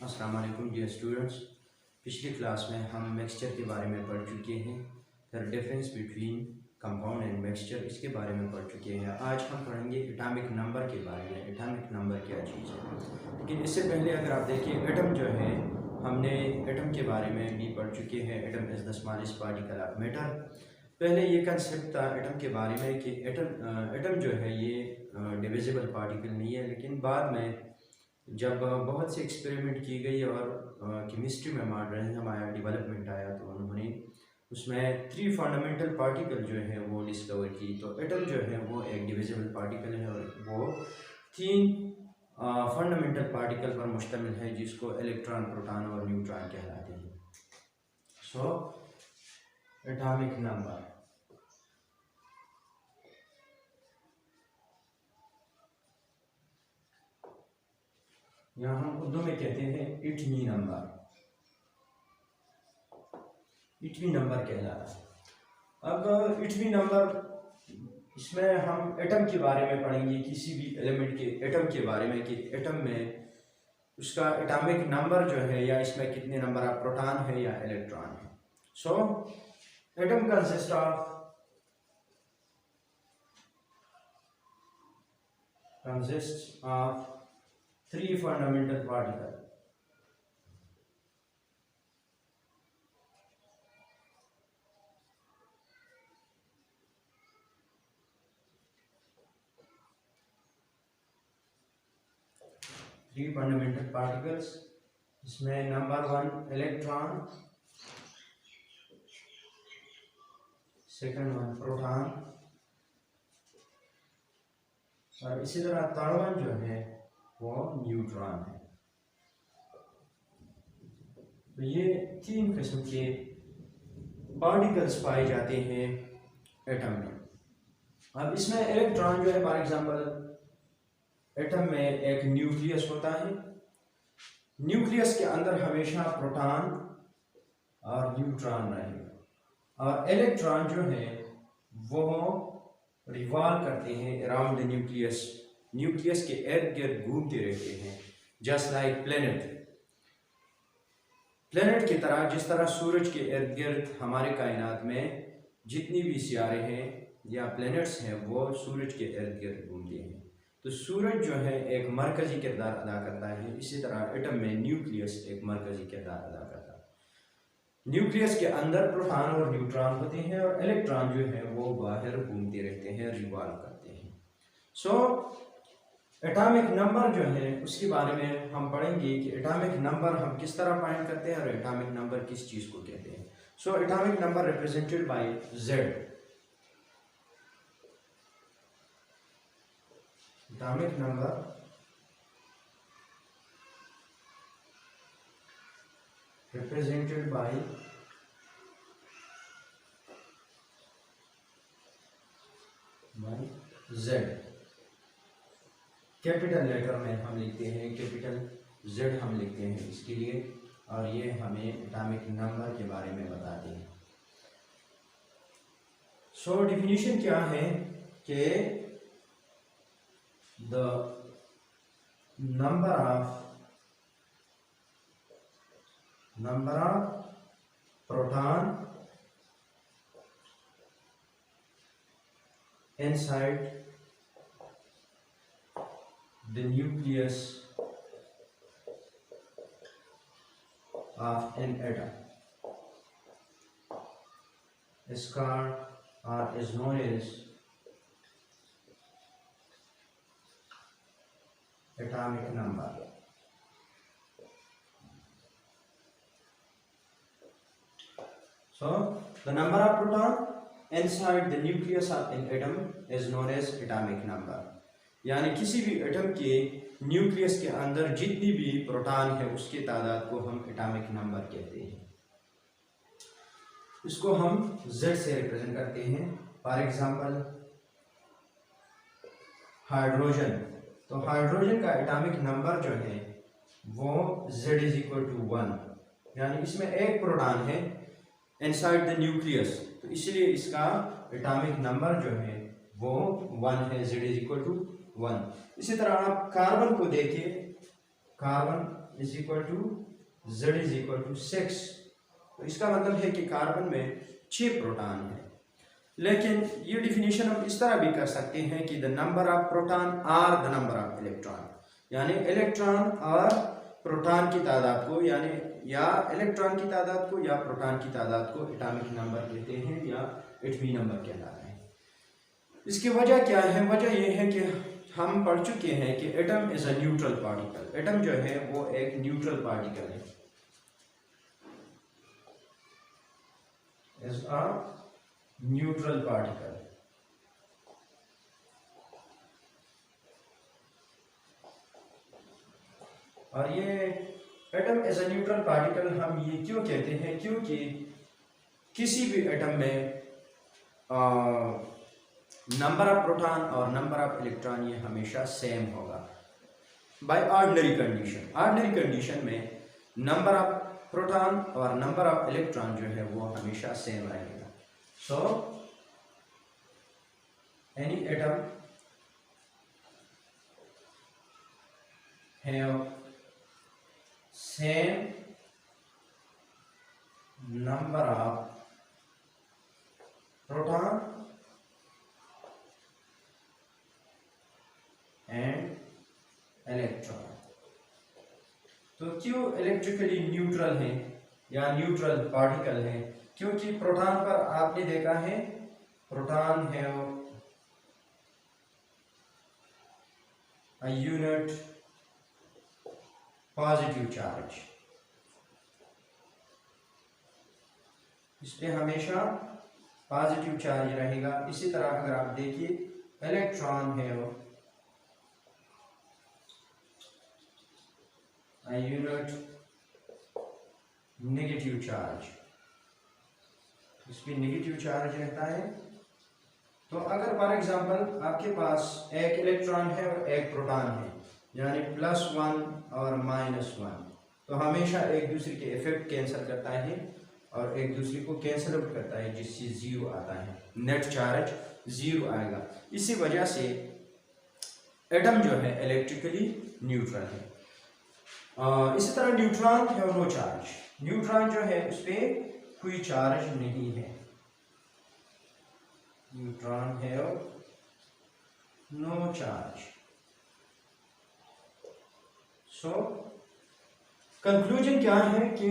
अस्सलाम वालेकुम dear students. पिछली क्लास में हम मिक्सचर के बारे में पढ़ चुके हैं, फिर difference between compound and mixture इसके बारे में पढ़ चुके हैं। आज हम पढ़ेंगे एटॉमिक नंबर के बारे में। एटॉमिक नंबर क्या चीज़ है, लेकिन इससे पहले अगर आप देखिए एटम जो है, हमने एटम के बारे में भी पढ़ चुके हैं। Atom is the smallest particle of matter. पहले ये कंसेप्ट था एटम के बारे में कि एटम जो है ये डिविजिबल पार्टिकल नहीं है, लेकिन बाद में जब बहुत से एक्सपेरिमेंट की गई और केमिस्ट्री में मॉडर्निज्म आया, डेवलपमेंट आया, तो उन्होंने उसमें 3 फंडामेंटल पार्टिकल जो है वो डिस्कवर की। तो एटम जो है वो एक डिविजिबल पार्टिकल है और वो 3 फंडामेंटल पार्टिकल पर मुश्तमिल है, जिसको इलेक्ट्रॉन, प्रोटॉन और न्यूट्रॉन कहलाते हैं। सो एटॉमिक नंबर, यहाँ हम उर्दू में कहते हैं इटमी नंबर। इटमी नंबर कहलाता है। अब इटमी नंबर, इसमें हम एटम के बारे में पढ़ेंगे, किसी भी एलिमेंट के एटम के बारे में कि एटम में उसका एटॉमिक नंबर जो है, या इसमें कितने नंबर ऑफ प्रोटॉन है या इलेक्ट्रॉन है। So atom consist of 3 fundamental particles. इसमें नंबर 1 इलेक्ट्रॉन, सेकंड 1 प्रोटॉन, और इसी तरह थर्ड 1 जो है वो न्यूट्रॉन है। तो ये 3 किस्म के पार्टिकल्स पाए जाते हैं एटम में। अब इसमें इलेक्ट्रॉन जो है, फॉर एग्जांपल एटम में एक न्यूक्लियस होता है। न्यूक्लियस के अंदर हमेशा प्रोटॉन और न्यूट्रॉन रहेगा, और इलेक्ट्रॉन जो है वो रिवॉल्व करते हैं अराउंड द न्यूक्लियस। न्यूक्लियस के इर्द गिर्द घूमते रहते हैं, जस्ट लाइक प्लेनेट की तरह। जिस तरह सूरज के इर्द गिर्द हमारे कायनात में जितनी भी सियारे हैं या प्लैनेट्स हैं, वो सूरज के इर्द गिर्द घूमते हैं। तो सूरज जो है एक मरकजी किरदार अदा करता है, इसी तरह एटम में न्यूक्लियस एक मरकजी किरदार अदा करता है। न्यूक्लियस के अंदर प्रोटॉन और न्यूट्रॉन होते हैं, और इलेक्ट्रॉन जो है वो बाहर घूमते रहते हैं, रिवॉल्व करते हैं। सो एटॉमिक नंबर जो है उसके बारे में हम पढ़ेंगे कि एटॉमिक नंबर हम किस तरह फाइंड करते हैं और एटॉमिक नंबर किस चीज़ को कहते हैं। So atomic number represented by Z। Atomic number represented by Z। Capital letter में हम लिखते हैं, कैपिटल Z हम लिखते हैं इसके लिए, और ये हमें एटॉमिक नंबर के बारे में बताते हैं। सो डिफिनीशन क्या है कि the number of proton inside the nucleus of an atom is called or is known as atomic number. So the number of proton inside the nucleus of an atom is known as atomic number। यानी किसी भी atom के nucleus के अंदर जितनी भी proton है उसके तादाद को हम एटॉमिक नंबर कहते हैं। इसको हम Z से रिप्रेजेंट करते हैं। फॉर एग्जांपल हाइड्रोजन, तो हाइड्रोजन का एटॉमिक नंबर जो है वो Z = 1, यानी इसमें एक प्रोटॉन है इनसाइड द न्यूक्लियस, तो इसलिए इसका एटॉमिक नंबर जो है वो 1 है, Z इज इक्वल टू 1। इसी तरह आप कार्बन को देखिए, carbon is equal to Z is equal to 6। तो इसका मतलब है कि कार्बन में 6 प्रोटॉन है। लेकिन ये डिफिनीशन हम इस तरह भी कर सकते हैं कि the number of proton are the number of electron, यानी इलेक्ट्रॉन और प्रोटॉन की तादाद को, यानी या इलेक्ट्रॉन की तादाद को या प्रोटॉन की तादाद को एटॉमिक नंबर कहते हैं या एटमी नंबर कहलाता है। इसकी वजह क्या है? वजह यह है कि हम पढ़ चुके हैं कि atom is a neutral particle. Atom जो है वो एक न्यूट्रल पार्टिकल है, इज अ न्यूट्रल पार्टिकल। और ये atom as a neutral particle हम ये क्यों कहते हैं? क्योंकि किसी भी एटम में नंबर ऑफ प्रोटॉन और नंबर ऑफ इलेक्ट्रॉन ये हमेशा सेम होगा by ordinary condition. Ordinary condition में नंबर ऑफ प्रोटॉन और नंबर ऑफ इलेक्ट्रॉन जो है वो हमेशा सेम रहेगा। So any atom have same number of proton and electron। तो क्यों इलेक्ट्रिकली न्यूट्रल है या न्यूट्रल पार्टिकल है? क्योंकि प्रोटॉन पर आपने देखा है proton have a unit positive charge, इस पे हमेशा पॉजिटिव चार्ज रहेगा। इसी तरह अगर आप देखिए इलेक्ट्रॉन है यूनिट नेगेटिव चार्ज, इस पे नेगेटिव चार्ज रहता है। तो अगर फॉर एग्जांपल आपके पास एक इलेक्ट्रॉन है और एक प्रोटॉन है, यानी +1 और -1, तो हमेशा एक दूसरे के इफेक्ट कैंसिल करता है और एक दूसरे को कैंसिल आउट करता है, जिससे 0 आता है, नेट चार्ज 0 आएगा। इसी वजह से एटम जो है इलेक्ट्रिकली न्यूट्रल है। इसी तरह न्यूट्रॉन है नो चार्ज, न्यूट्रॉन जो है उस पर कोई चार्ज नहीं है, न्यूट्रॉन है नो चार्ज। सो कंक्लूजन क्या है कि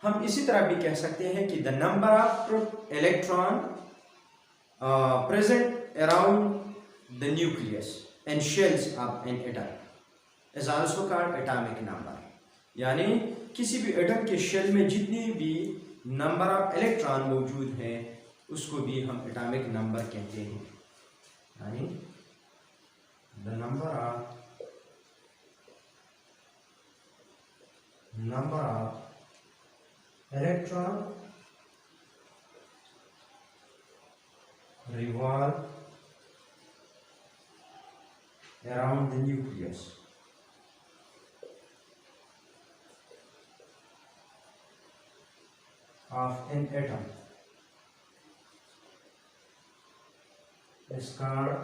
हम इसी तरह भी कह सकते हैं कि the number of electron present around the nucleus and shells of an atom is also called atomic number. यानी किसी भी एटम के शेल में जितनी भी नंबर ऑफ इलेक्ट्रॉन मौजूद हैं उसको भी हम एटॉमिक नंबर कहते हैं। यानी the number of electron revolve around the nucleus of an atom is called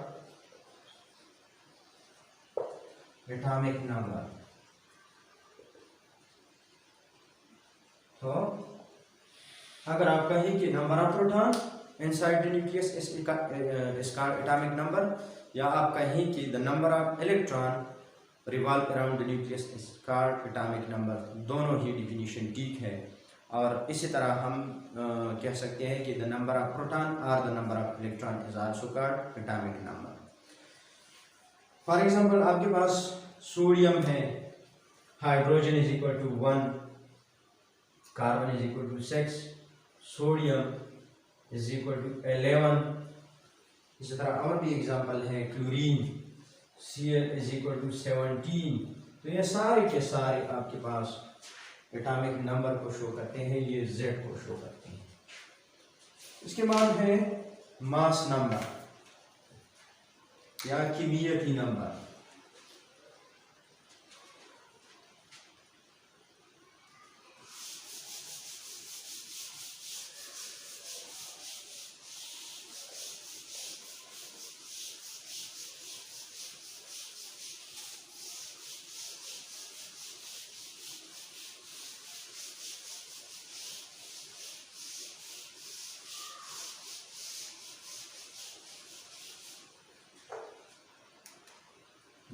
atomic number। तो अगर आप कहें कि number of proton inside the nucleus is called atomic number, या आप कहें कि the number of electron revolve around the nucleus is called atomic number, दोनों ही डिफिनीशन ठीक है। और इसी तरह हम कह सकते हैं कि द नंबर ऑफ प्रोटॉन और the number of electron is also called atomic number. For example आपके पास सोडियम है, hydrogen is equal to 1, carbon is equal to 6, sodium is equal to 11। इसी तरह और भी एग्जांपल है, chlorine Cl is equal to 17। तो ये सारे के सारे आपके पास एटॉमिक नंबर को शो करते हैं, ये Z को शो करते हैं। इसके बाद है मास नंबर या कीमियाती नंबर।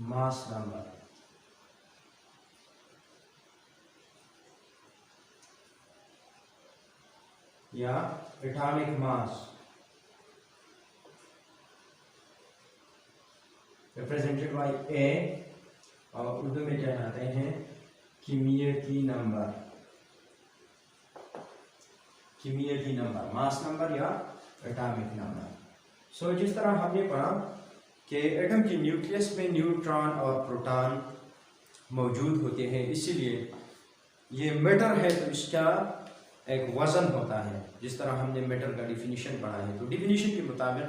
मास नंबर या एटॉमिक मास रिप्रेजेंटेड बाय ए, और उर्दू में कहलाते हैं कीमियाती नंबर, कीमियाती नंबर, मास नंबर या एटॉमिक नंबर। सो जिस तरह हमने पढ़ा कि एटम के न्यूक्लियस में न्यूट्रॉन और प्रोटॉन मौजूद होते हैं, इसीलिए ये मैटर है तो इसका एक वज़न होता है। जिस तरह हमने मैटर का डिफिनीशन पढ़ा है, तो डिफिनीशन के मुताबिक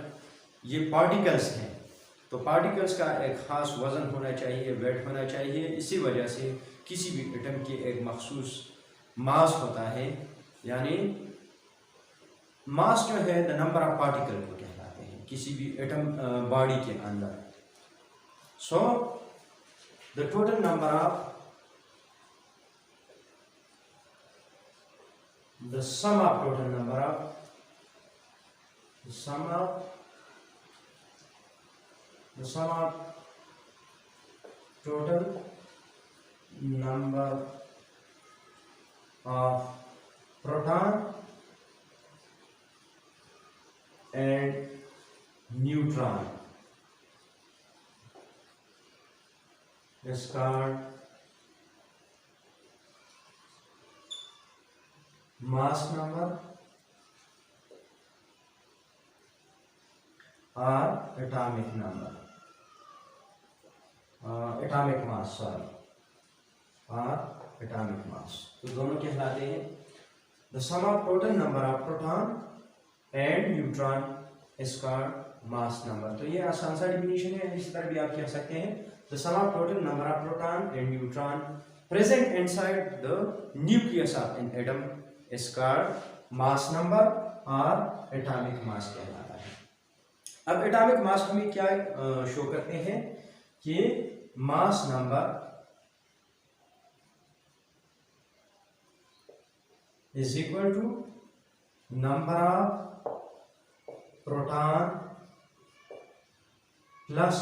ये पार्टिकल्स हैं, तो पार्टिकल्स का एक ख़ास वज़न होना चाहिए, वेट होना चाहिए। इसी वजह से किसी भी एटम की एक मखसूस मास होता है, यानी मास जो है द नंबर ऑफ पार्टिकल को कहलाते हैं किसी भी एटम बॉडी के अंदर। So the total number of the sum of total number of the sum of total number of proton and neutron is called mass number or atomic number, atomic mass, sorry, or atomic mass। तो दोनों कहलाते हैं the sum of total number of proton and neutron is called mass number। तो ये आसान सा definition है। इस तरह भी आप कह सकते हैं the sum of total number of proton and neutron present inside the nucleus of an atom is called mass number और एटॉमिक मास कहलाता है। अब एटॉमिक मास हमें क्या शो करते हैं कि mass number is equal to number of proton plus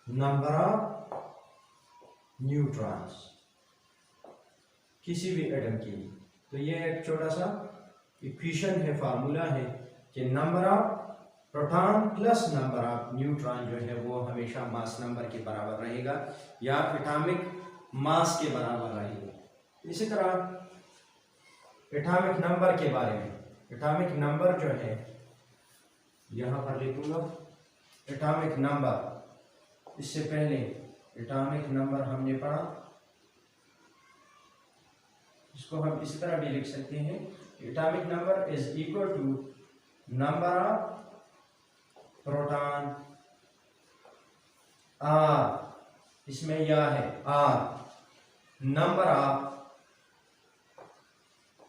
number of neutrons किसी भी एटम के लिए। तो ये एक छोटा सा इक्वेशन है, फार्मूला है कि number of proton plus number of neutron जो है वो हमेशा मास नंबर के बराबर रहेगा या एटॉमिक मास के बराबर रहेगा। इसी तरह एटॉमिक नंबर के बारे में, एटॉमिक नंबर जो है यहाँ पर लिखूंगा एटॉमिक नंबर। इससे पहले एटॉमिक नंबर हमने पढ़ा, इसको हम इसी तरह भी लिख सकते हैं atomic number is equal to number of proton are, इसमें यह है आर, नंबर ऑफ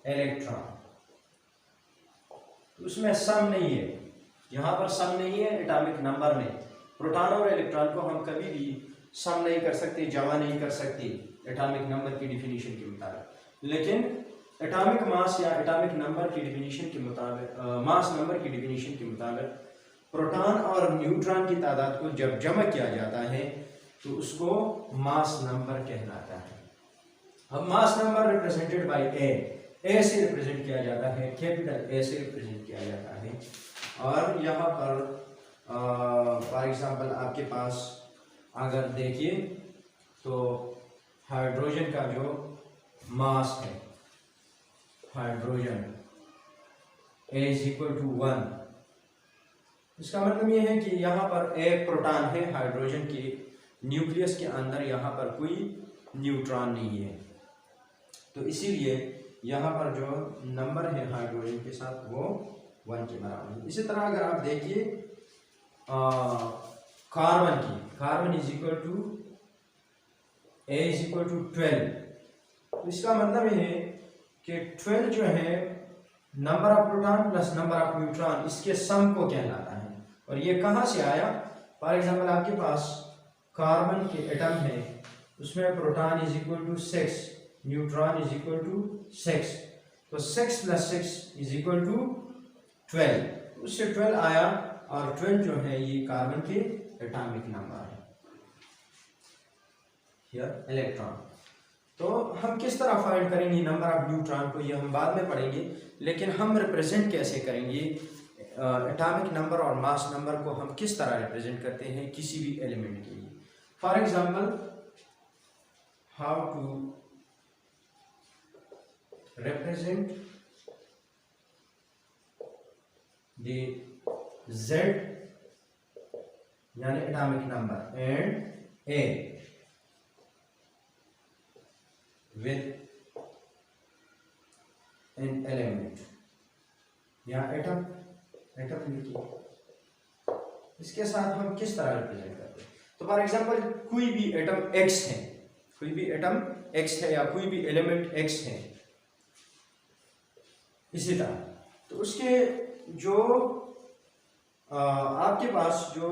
इलेक्ट्रॉन। उसमें सम नहीं है, यहां पर सम नहीं है एटॉमिक नंबर में। प्रोटॉन और इलेक्ट्रॉन को हम कभी भी सम नहीं कर सकते, जमा नहीं कर सकते एटॉमिक नंबर की डिफिनीशन के मुताबिक। लेकिन एटॉमिक मास या एटॉमिक नंबर की डिफिनीशन के मुताबिक, मास नंबर की डिफिनीशन के मुताबिक प्रोटॉन और न्यूट्रॉन की तादाद को जब जमा किया जाता है तो उसको मास नंबर कहलाता है। अब मास नंबर रिप्रेजेंटेड बाय ए से रिप्रेजेंट किया जाता है, कैपिटल ए से रिप्रेजेंट किया जाता है। और यहाँ पर फॉर एग्जांपल आपके पास अगर देखिए तो हाइड्रोजन का जो मास है, hydrogen A is equal to 1। इसका मतलब ये है कि यहाँ पर एक प्रोटॉन है हाइड्रोजन के न्यूक्लियस के अंदर, यहाँ पर कोई न्यूट्रॉन नहीं है, तो इसीलिए यहाँ पर जो नंबर है हाइड्रोजन के साथ वो 1 के बराबर है। इसी तरह अगर आप देखिए कार्बन की, carbon is equal to A is equal to 12। तो इसका मतलब ये है कि 12 जो है number of proton plus number of neutron, इसके सम को कहलाता है। और ये कहाँ से आया? फॉर एग्जांपल आपके पास कार्बन के एटम है, उसमें proton is equal to 6, neutron is equal to 6, तो 6 प्लस 6 इज इक्वल टू 12, उससे 12 आया और 12 जो है ये कार्बन के एटॉमिक नंबर है। Here electron. तो हम किस तरह फाइंड करेंगे नंबर ऑफ न्यूट्रॉन को, ये हम बाद में पढ़ेंगे, लेकिन हम रिप्रेजेंट कैसे करेंगे एटॉमिक नंबर और मास नंबर को हम किस तरह रिप्रेजेंट करते हैं किसी भी एलिमेंट के लिए। For example, how to represent the Z यानी atomic number and A with an element या एटम लिखिए, इसके साथ हम किस तरह रिप्रेजेंट करते हैं। तो फॉर एग्जांपल, कोई भी एटम X है, कोई भी एटम X है या कोई भी एलिमेंट X है, इसी तरह तो उसके जो आपके पास जो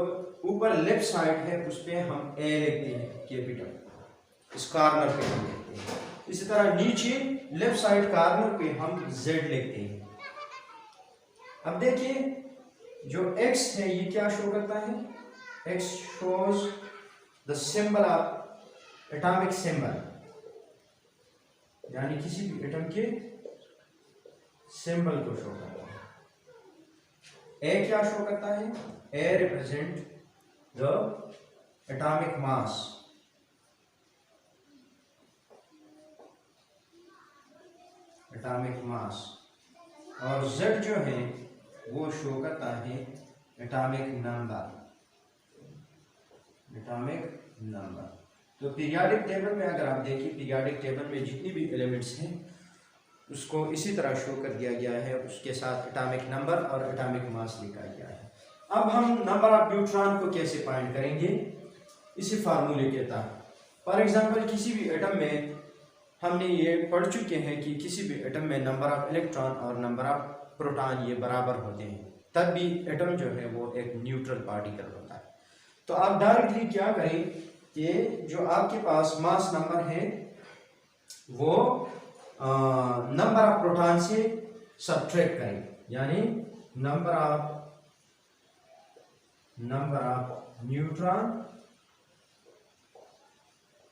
ऊपर लेफ्ट साइड है उस पर हम A लिखते हैं कैपिटल, इस कॉर्नर पे हम लिखते हैं। इसी तरह नीचे लेफ्ट साइड कॉर्नर पे हम Z लिखते हैं। अब देखिए जो X है ये क्या शो करता है, X shows the symbol of atomic symbol, यानी किसी भी एटम के सिंबल को शो करता है। A क्या शो करता है, A represent the atomic mass, atomic mass, और Z जो है वो शो करता है एटॉमिक नंबर, एटॉमिक नंबर। तो पीरियोडिक टेबल में अगर आप देखिए, पीरियोडिक टेबल में जितनी भी एलिमेंट्स हैं उसको इसी तरह शो कर दिया गया है, उसके साथ एटॉमिक नंबर और एटॉमिक मास लिखा गया है। अब हम नंबर ऑफ न्यूट्रॉन को कैसे फाइंड करेंगे, इसी फार्मूले के तहत। फॉर एग्जांपल, किसी भी एटम में हमने ये पढ़ चुके हैं कि किसी भी एटम में नंबर ऑफ इलेक्ट्रॉन और नंबर ऑफ प्रोटॉन ये बराबर होते हैं, तब भी एटम जो है वो एक न्यूट्रल पार्टिकल होता है। तो आप डायरेक्टली क्या करें कि जो आपके पास मास नंबर है वो नंबर ऑफ प्रोटॉन से सब्ट्रैक्ट करें, यानी number of neutron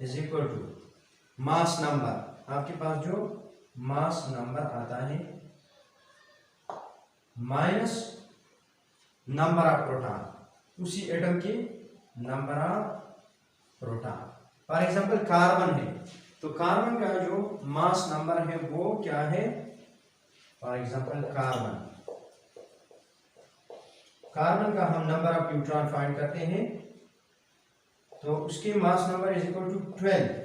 is equal to mass number. आपके पास जो मास नंबर आता है माइनस नंबर ऑफ प्रोटॉन, उसी एटम के number of proton. For example, carbon है तो कार्बन का जो मास नंबर है वो क्या है, फॉर एग्जांपल कार्बन का हम नंबर ऑफ न्यूट्रॉन फाइंड करते हैं, तो उसके mass number is equal to 12।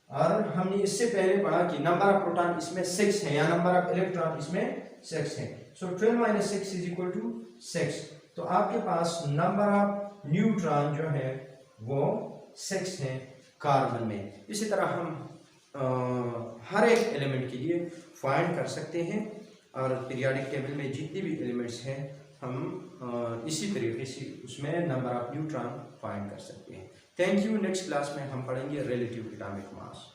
और हमने इससे पहले पढ़ा कि नंबर ऑफ प्रोटॉन इसमें 6 है या नंबर ऑफ इलेक्ट्रॉन इसमें 6 है। सो 12 माइनस 6 इज इक्वल टू 6। तो आपके पास नंबर ऑफ न्यूट्रॉन जो है वो 6 है कार्बन में। इसी तरह हम हर एक एलिमेंट के लिए फाइंड कर सकते हैं, और पीरियोडिक टेबल में जितने भी एलिमेंट्स हैं हम इसी तरीके से उसमें नंबर ऑफ न्यूट्रॉन फाइंड कर सकते हैं। Thank you. नेक्स्ट क्लास में हम पढ़ेंगे रिलेटिव एटॉमिक मास।